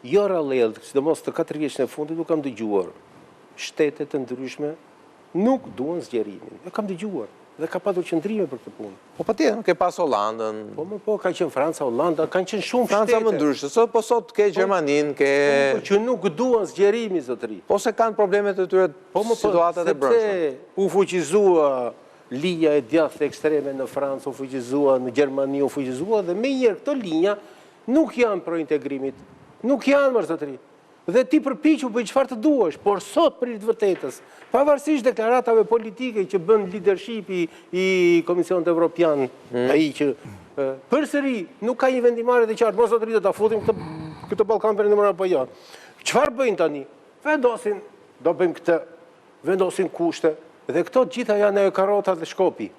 jo rallëll, sidomos të 4 vjeçën e fundit nuk kam dëgjuar shtete të ndryshme nuk duan zgjerimin. E kam dëgjuar dhe ka patur qëndrime për këtë punë. Po patjetër, ke pas Hollandën. Po, ka qenë Franca, Hollanda, kanë qenë shumë shtete. Franca më ndryshe, sot ke Gjermaninë, ke... Që nuk duan zgjerimin, zotëri. Po se kanë problemet e tyre situatat e brendshme. Sepse u fuqizua linja e djathtë ekstreme në Francë, u fuqizua në Gjermani, u fuqizua dhe me njërë këto linja nuk janë pro integrimit. Nuk janë, mërë zotëri. Dhe ti përpiqu për çfarë të duash, por sot për të vërtetës, pavarësisht deklaratave politike që bën leadershipi i Komisionit Evropian, ai që përsëri nuk ka një vendimare të qartë, mos zotëri do ta futim këtë Ballkan Perëndimor apo jo. Çfarë bëjnë tani? Vendosin, do bëjmë këtë, vendosin kushte dhe këto gjitha janë e karrota dhe shkopi.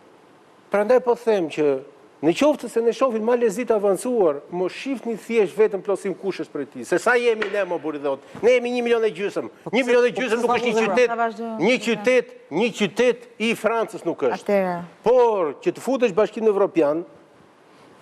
Prandaj po them që në qoftë se ne shohim Malezit avancuar, mos shihni thjesht vetëm plosim kushës për ti. Se sa jemi ne më buridhot? Ne jemi 1,5 milion. 1,5 milion nuk është një qytet. Një qytet i Francës nuk është. Por që të futesh Bashkimin Evropian,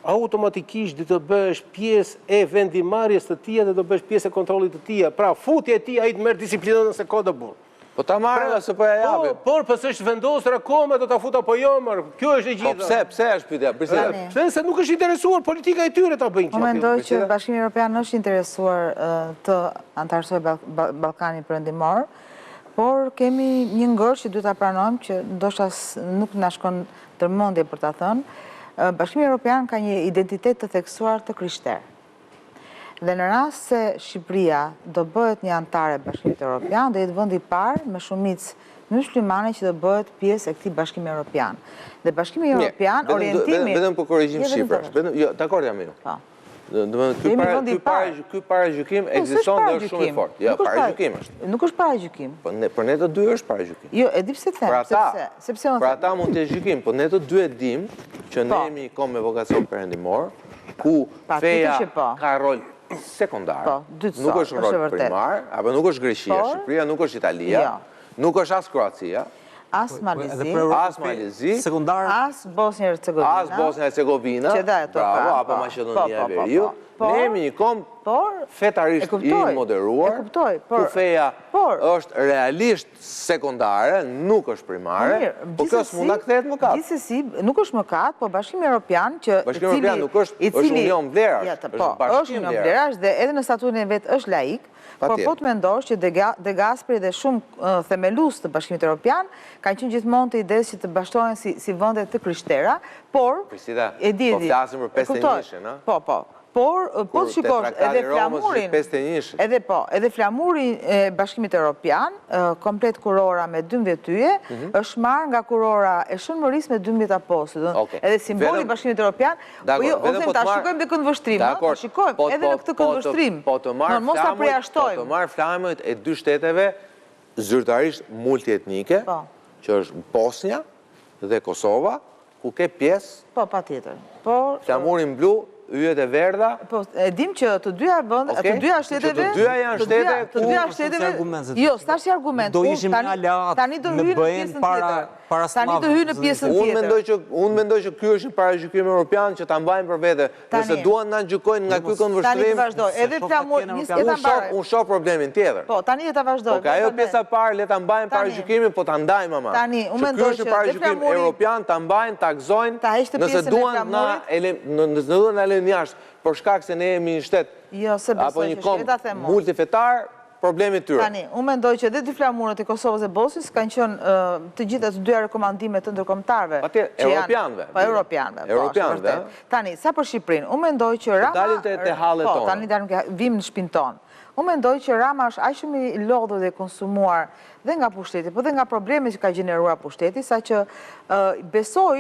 automatikisht do të bësh pjesë e vendimarrjes të tij dhe do bësh pjesë e kontrollit të tij. Pra futja e tij ai të merr disiplinën nëse ka të burr. Po ta marrë ose po ja japim. Por pse është vendosur akoma do ta fut apo jo më? Kjo është e gjitha. Po pse është pyetja? Pse se nuk është interesuar politika e tyre ta bëjnë. Unë mendoj që Bashkimi Evropian është interesuar të antarësojë Ballkanin Perëndimor, por kemi një ngërë që duhet ta pranojmë që ndoshta nuk na shkon tërmendje për ta thënë. Bashkimi Evropian ka një identitet të theksuar të krishterë. Dhe në rast se Shqipëria do bëhet një antare Bashkimit Evropian, do jetë vendi i parë me shumicë muslimane që do bëhet pjesë e këtij Bashkimi Evropian. Dhe Bashkimi Evropian, orientimi... Vetëm për korrigjim shifrash. Jo, dakord jam jo. Ky paragjykim ekziston dhe është shumë i fortë. Jo, paragjykim është. Nuk është paragjykim. Për ne të dy është paragjykim. Jo, e di pse them, sepse për ata mund të jetë gjykim, por ne të dy e dim që ne jemi kom me vokacion perëndimor, ku feja ka rol sekundar, nuk është rol primar, apo nuk është Greqia, Shqipëria, nuk është Italia, nuk është as Kroacia, as Malezi, as Bosnia-Hercegovina, bravo, apo Maqedonia e Veriut. Ne jemi një kom fetarisht i moderuar, ku feja është realisht sekundare, nuk është primare, po kjo s'mund ta kthehet mëkat. Gjithsesi, nuk është mëkat, po Bashkimi Evropian që Bashkimi Evropian nuk është union vlerash, është bashkim vlerash dhe edhe në statutin e vet është laik. Por po të mendosh që De Gasperi dhe shumë themelus të Bashkimit Evropian kanë qenë gjithmonë të idesë që të bashkohen si vende të krishtera, por e di, po flasim për 51-shën, a? Po. Por, po të shikosh, edhe flamurin e Bashkimit Evropian, komplet kurora me 12 yje, është marrë nga kurora e shënmërisë me 12 apostujt. Edhe simboli i Bashkimit Evropian, po jo, ta shikojmë dhe këndvështrim, po shikojmë edhe në këtë këndvështrim. Po të marrë flamët e dy shteteve zyrtarisht multietnike, që është Bosnia dhe Kosova, ku ke pjesë, flamurin blu, yjet e verdha. Po, e dim që të dyja shteteve... Të dyja janë shtete... Të dyja shteteve... Jo, s'ta shi argument. Do ishim në aleat në bëhen para Tani të hyjë në pjesën tjetër. Unë mendoj që ky është një paragjykim evropian që ta mbajnë për vete. Nëse duan na gjykojnë nga ky këndvështrim... Tani të vazhdoj. Edhe flamur... Unë shoh problemin tjetër. Po, tani ta vazhdoj. Po, ajo pjesa parë le ta mbajnë paragjykimin, po ta ndajmë ama. Tani, unë mendoj që... Ky është paragjykim evropian, ta mbajnë, ta gëzojnë, nëse duan na lënë jashtë, për shkak se ne jemi një shtet apo një kom multifetar, problemi tyre. Tani, unë mendoj që edhe dy flamurët e Kosovës e Bosnjës kanë qenë të gjitha të dyja rekomandime të ndërkombëtarëve. Europianëve. Po, Europianëve. Tani, sa për Shqipërinë, unë mendoj që Rama... Dalin të hallet tonë. Po, tani vim në shpinë tonë. Unë mendoj që Rama është aq shumë i lodhur dhe konsumuar dhe nga pushteti, po dhe nga probleme që ka gjeneruar pushteti, sa që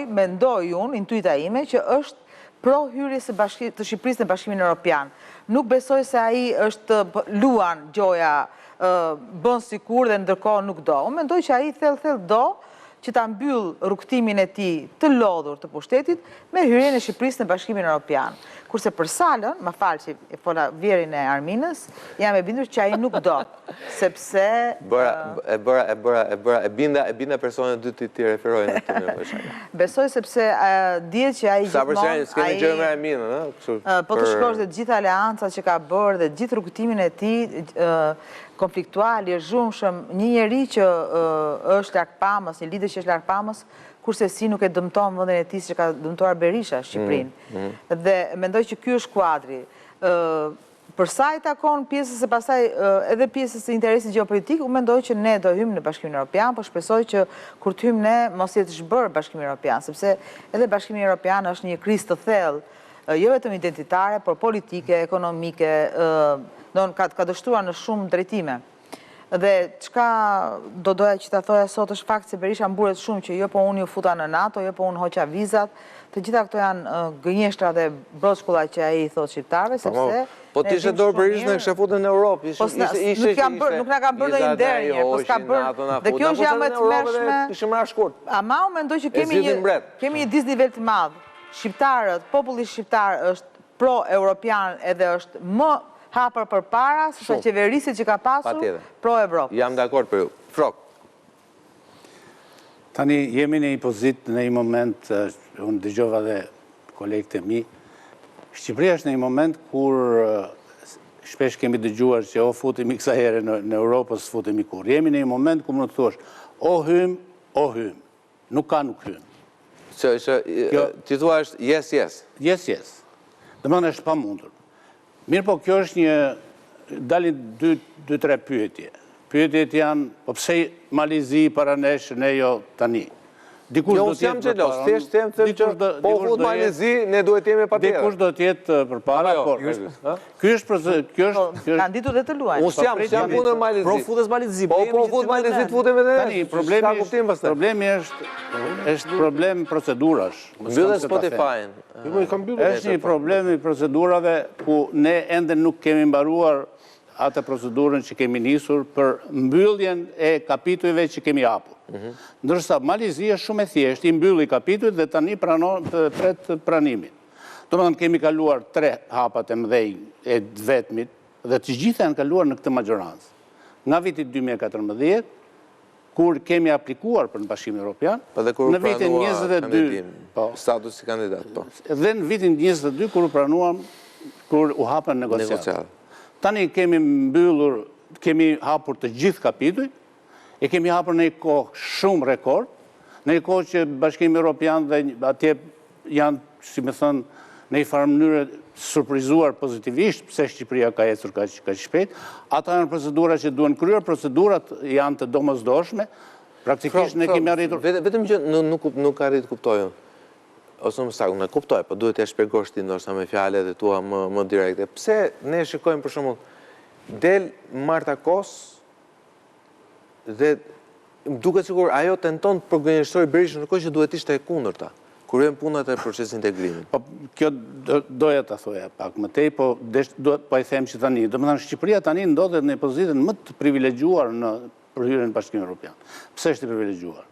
mendoj unë, intuita ime, që është pro hyrjes të Shqipërisë në Bashkimin Evropian. Nuk besoj se ai është luan gjoja, bën sikur dhe ndërkohë nuk do. Unë mendoj që ai thellë do që ta mbyll rrugtimin e tij të lodhur të pushtetit me hyrjen e Shqipërisë në Bashkimin Evropian. Kurse për Salën, më fal që e fola vjerin e Arminës, jam e bindur që ai nuk do, sepse e binda personet dy ti referojnë atë në. Besoj sepse dihet që ai sa përse s'kemi gjë me Arminën, ëh? Po të shkosh dhe të gjitha aleancat që ka bërë dhe gjithë rrugtimin e tij konfliktual, i zhumshëm, një njeri që është larg pamës, një lider që është larg pamës, kurse si nuk e dëmton vendin e tij që ka dëmtuar Berisha Shqipërinë. Dhe mendoj që ky është kuadri. Për sa i takon pjesës e pastaj edhe pjesës e interesit gjeopolitik, unë mendoj që ne do hymë në Bashkimin Evropian, por shpresoj që kur të hymë ne mos jetë zhbërë Bashkimi Evropian, sepse edhe Bashkimi Evropian është një krizë të thellë, jo vetëm identitare, por politike, ekonomike, ka dështuar në shumë drejtime. Dhe çka do doja që ta thoja sot është fakt se Berisha mburet shumë që jo po unë ju futa në NATO, jo po unë hoqa vizat, të gjitha këto janë gënjeshtra dhe broshkulla që ai i thot shqiptarëve, sepse po t'ishe dorë Berisha në kështë futën në Europë. Nuk na kanë bërë ndonjë nder një, po s'ka bërë. Dhe kjo është më e tmerrshme. Ama unë mendoj që kemi një disnivel të madh. Shqiptarët, populli shqiptar është pro-europian edhe është më hapër për para, se qeverisit që ka pasur pro-Evropë. Jam dakord për ju. Frok. Tani jemi në një pozit në një moment, unë dëgjova dhe kolegët e mi, Shqipëria është në një moment kur shpesh kemi dëgjuar që o futemi kësa here në Europë, së futemi kur. Jemi në një moment ku më në të thuash, o hym, nuk ka nuk hym. Ti thua është yes. Yes. Dhe më në është pa mundur. Mirë po, kjo është një, dalin 2-3 pyetje. Pyetjet janë, po pse Malizi para nesh, ne jo tani. Jo, unë jam gjelos, thjesht them që po fut Malizi, ne duhet jemi patjetër. Dikush do t'jetë për para, por... Ky është... Kanë ditur dhe të luajnë. Unë jam punë Malizi. Pro futës Malizi. Po fut Malizi të futem edhe ne. Tani, problemi është problem procedurash. Mbyllë Spotify-n. Është një problem i procedurave ku ne ende nuk kemi mbaruar atë procedurën që kemi nisur për mbylljen e kapitujve që kemi hapur. Ndërsa Malizi është shumë e thjeshtë, i mbylli kapitujt dhe tani pret pranimin. Do më thënë kemi kaluar 3 hapat e mëdhej e vetmit dhe të gjitha janë kaluar në këtë majorancë. Nga vitit 2014, kur kemi aplikuar për në Bashkimin Evropian, në vitin 22, status si kandidat. Dhe në vitin 22, kur u hapën negociatat. Tani kemi mbyllur, kemi hapur të gjithë kapituj, e kemi hapur në një kohë shumë rekord, në një kohë që Bashkimi Evropian dhe atje janë, si me thënë, në një farë mënyrë surprizuar pozitivisht, pse Shqipëria ka ecur ka shpejt, ata janë procedura që duen kryer, procedurat janë të domosdoshme, praktikisht ne kemi arritur... Vetëm që nuk arrit kuptojnë, ose më sakë, në kuptoj, po duhet e shpjegosh ti ndoshta me fjale dhe tua më direkte. Pse ne shikojmë për shembull del Marta Kos dhe duket sikur ajo tenton të përgënjeshtrojë Berishën në kohë që duhet ishte e kundërta. Kur janë punat e procesit integrimit. Po kjo doja ta thoja pak më tej, po i them që tani, domethënë Shqipëria tani ndodhet në pozitën më të privilegjuar në përhyrjen në Bashkimin Evropian. Pse është e privilegjuar?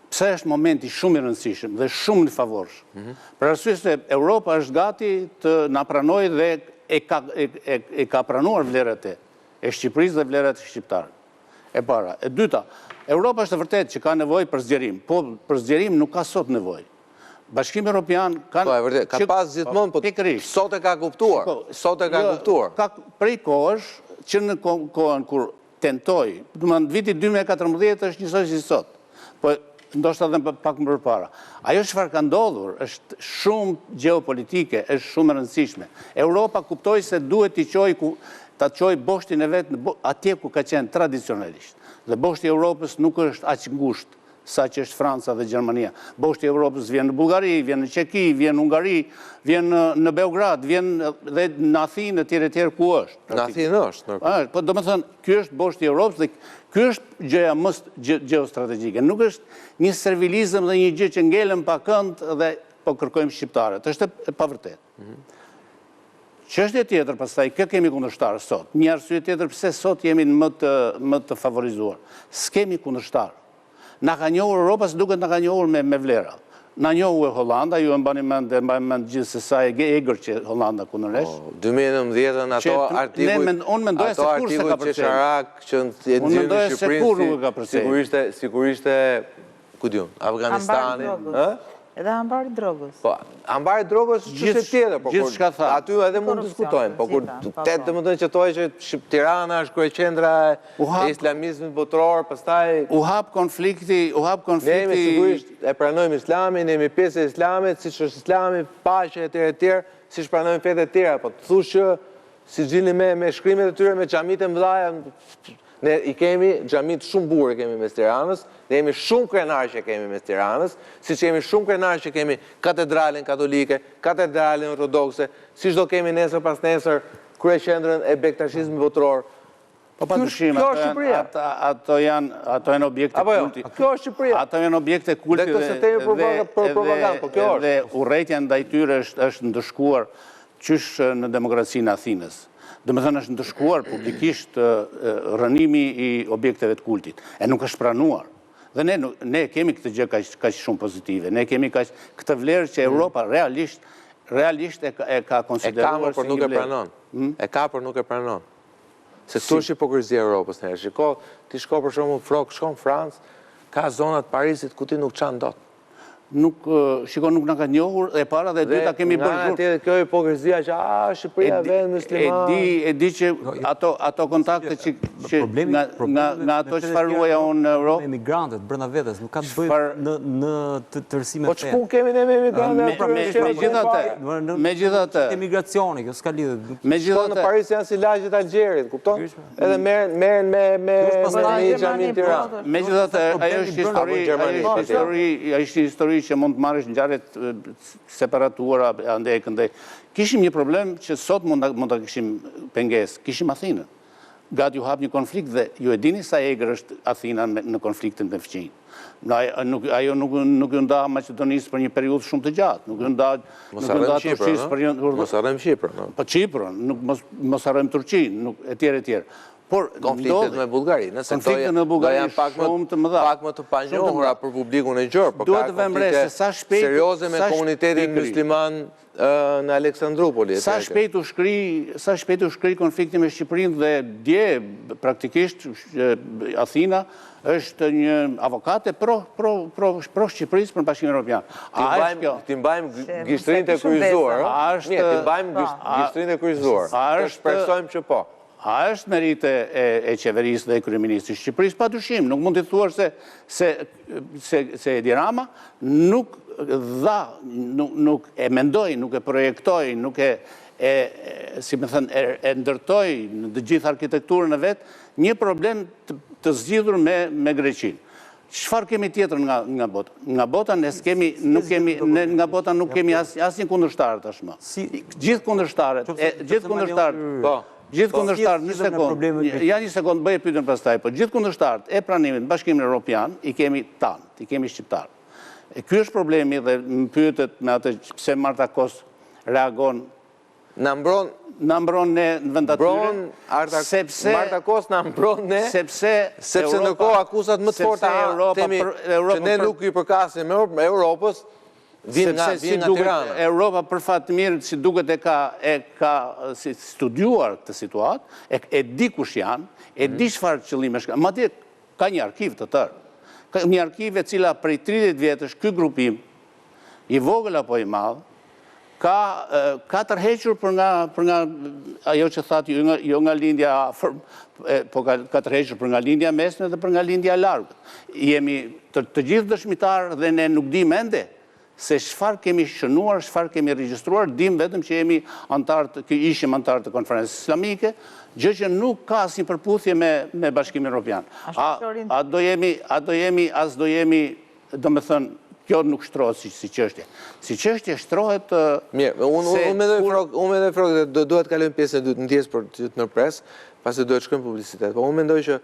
Pse është momenti shumë i rëndësishëm dhe shumë i favorshëm? Për arsye se Europa është gati të na pranojë dhe e ka pranuar vlerat e Shqipërisë dhe vlerat e shqiptarëve. E para. E dyta, Europa është e vërtetë që ka nevojë për zgjerim, po për zgjerim nuk ka sot nevojë. Bashkimi Evropian ka pas gjithmonë, po sot e ka kuptuar. Sot e ka kuptuar. Prej kohësh që në kohën kur tentoi, domethënë viti 2014 është njësoj si sot. Po ndoshta edhe pak më përpara. Ajo çfarë ka ndodhur është shumë gjeopolitike, është shumë e rëndësishme. Europa kuptoi se duhet ta çojë boshtin e vet atje ku ka qenë tradicionalisht. Dhe boshti i Europës nuk është aq ngushtë sa që është Franca dhe Gjermania. Boshti i Europës vjen në Bullgari, vjen në Çeki, vjen në Hungari, vjen në Beograd, vjen dhe në Athinë etj ku është. Në Athinë është. Po domethënë, ky është boshti i Europës dhe ky është gjëja më gjeostrategjike. Nuk është një servilizëm dhe një gjë që ngelëm pa kënd dhe po kërkojmë shqiptarët. Është e pavërtetë. Çështja tjetër, pastaj kë kemi kundërshtar sot. Një arsye tjetër pse sot jemi më të favorizuar. S'kemi kundërshtar. na ka njohur Europa, se duket na ka njohur me vlera. Na njohu e Hollanda, ju e mbani mend gjithë se sa e egër që Hollanda kundërresh. 2019 ato artikuj që Sharak që e nxjerrë në Shqipërinë, sigurisht ku diun, Afganistani, edhe ambari drogës. Po, ambari drogës çështje tjetër, po gjithçka tha. Aty edhe mund të diskutojmë, po kur domethënë që thonë që Tirana është kryeqendra e islamizmit botror, pastaj u hap konflikti. Ne jemi sigurisht e pranojmë Islamin, jemi pjesë e Islamit, siç është Islami, paqe etj, siç pranojmë fetë të tjera, po të thush që si gjini me shkrimet e tyre me xhamit e mëdha. Ne i kemi xhamit shumë burë kemi mes Tiranës, ne jemi shumë krenar që kemi mes Tiranës, siç jemi shumë krenar që kemi katedralen katolike, katedralen ortodokse, siç do kemi nesër pas nesër kryeqendrën e bektashizmit botror. Po padyshim, ato janë objekte kulti. Kjo është Shqipëria. Ato janë objekte kulti dhe urrëtia ndaj tyre është ndëshkuar qysh në demokracinë Athinës. Dhe me thënë është ndëshkuar publikisht rënimi i objekteve të kultit. E nuk është pranuar. Dhe ne kemi këtë gjë kaq shumë pozitive. Ne kemi këtë vlerë që Europa realisht e ka konsideruar si një vlerë. E ka, por nuk e pranon. Se këtu është hipokrizia e Europës. Ti shko për shembull shko në Francë, ka zonat Parisit ku ti nuk çan dot. Nuk na ka njohur, e para dhe dyta kemi bërë shumë. Kjo hipokrizia që Shqipëria vend musliman. E di që ato kontakte që nga ato që faruaja unë në Europë. Emigrantët brenda vetes nuk ka të bëjë në tërësi me fe. Po çku kemi ne me emigrantët? Megjithatë. Emigracioni, kjo s'ka lidhje. Megjithatë në Paris janë si lagjet Algjerit, kupton? Edhe merren me xhamin Tiranë. Megjithatë ajo është histori që mund të marrësh ngjarjet separatuara andaj këndaj. Kishim një problem që sot mund ta kishim pengesë, kishim Athinën. Gati u hap një konflikt dhe ju e dini sa egër është Athina në konfliktin me Fqinjë. Ajo nuk ju nda Maqedonisë për një periudhë shumë të gjatë, nuk ju nda Turqisë për një... Mos harrojmë Shqiprën. Po Çipërën, mos harrojmë Turqinë, etj. Por konfliktet me Bullgarinë, nëse do janë pak më të panjohura për publikun e gjerë, por ka konflikte serioze me komunitetin musliman në Aleksandropoli. Sa shpejt u shkri konflikti me Shqipërinë dhe dje praktikisht Athina është një avokate pro Shqipërisë për Bashkimin Evropian. Ti mbajmë gishtrinë të kryqëzuar. Ti mbajmë gishtrinë të kryqëzuar. Të shpresojmë që po. A është merite e qeverisë dhe e kryeministrit Shqipërisë? Padyshim, nuk mund të thuash se Edi Rama nuk dha, nuk e mendoi, nuk e projektoi, nuk si më thënë, e ndërtoi në të gjithë arkitekturën e vet një problem të zgjidhur me Greqinë. Çfarë kemi tjetër nga bota? Nga bota nga bota nuk kemi asnjë kundërshtar tashmë. Gjithë kundërshtarët, Gjithë kundërshtarët, një sekond, bëje pyetjen pastaj, po gjithë kundërshtarët e pranimit në Bashkimin Evropian i kemi tanë, i kemi shqiptarë. Ky është problemi dhe më pyetet me atë pse Marta Kos reagon. Na mbron ne në vend atyre, sepse Marta Kos na mbron ne, sepse ndërkohë akuzat më të forta temi që ne nuk i përkasim Europës. Sepse Europa për fat të mirë si duket e ka studiuar këtë situatë, e di kush janë, e di çfarë qëllimesh kanë. Madje ka një arkiv të tërë. Ka një arkiv e cila prej 30 vjetësh ky grupim i vogël apo i madh ka tërhequr për nga ajo që thatë jo nga lindja afër, po ka tërhequr për nga lindja mesme dhe për nga lindja largët. Jemi të gjithë dëshmitarë dhe ne nuk dim ende se çfarë kemi shënuar, çfarë kemi regjistruar, dim vetëm që ishim antarë të konferencës islamike, gjë që nuk ka asnjë përputhje me Bashkimin Evropian. A do jemi, domethënë, kjo nuk shtrohet si çështje. Si çështje shtrohet... Mirë, unë mendoj Frog, duhet të kalojmë pjesën e dytë, ndjes për të ndërpres, pasi duhet shkojmë publicitet. Po unë mendoj që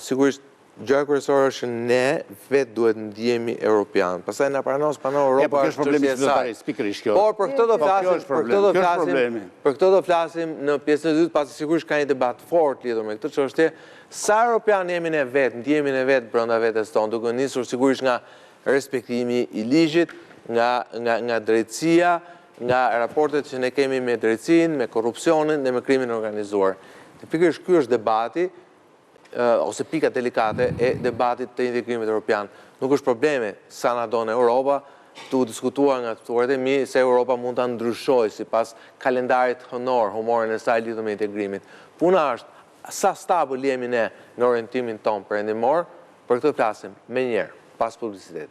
sigurisht Gjëja kryesore është ne vetë duhet ndjehemi europian. Pastaj na pranon Europa është problemi zyrtarisë, pikërisht kjo. Por për këtë do flasim në pjesën e dytë, pasi sigurisht ka një debat fort lidhur me këtë çështje. Sa europian jemi ne vetë, ndjehemi ne vetë brenda vetes tonë, duke nisur sigurisht nga respektimi i ligjit, nga drejtësia, nga raportet që ne kemi me drejtësinë, me korrupsionin dhe me krimin organizuar. Pikërisht ky është debati ose pika delikate e debatit të integrimit europian. Nuk është probleme sa na don Europa, tu diskutuar nga tuaret e mi se Europa mund ta ndryshojë sipas kalendarit humorin e saj lidhur me integrimin. Puna është sa stabil jemi ne në orientimin ton perëndimor, për këtë flasim më njëherë pas publicitetit.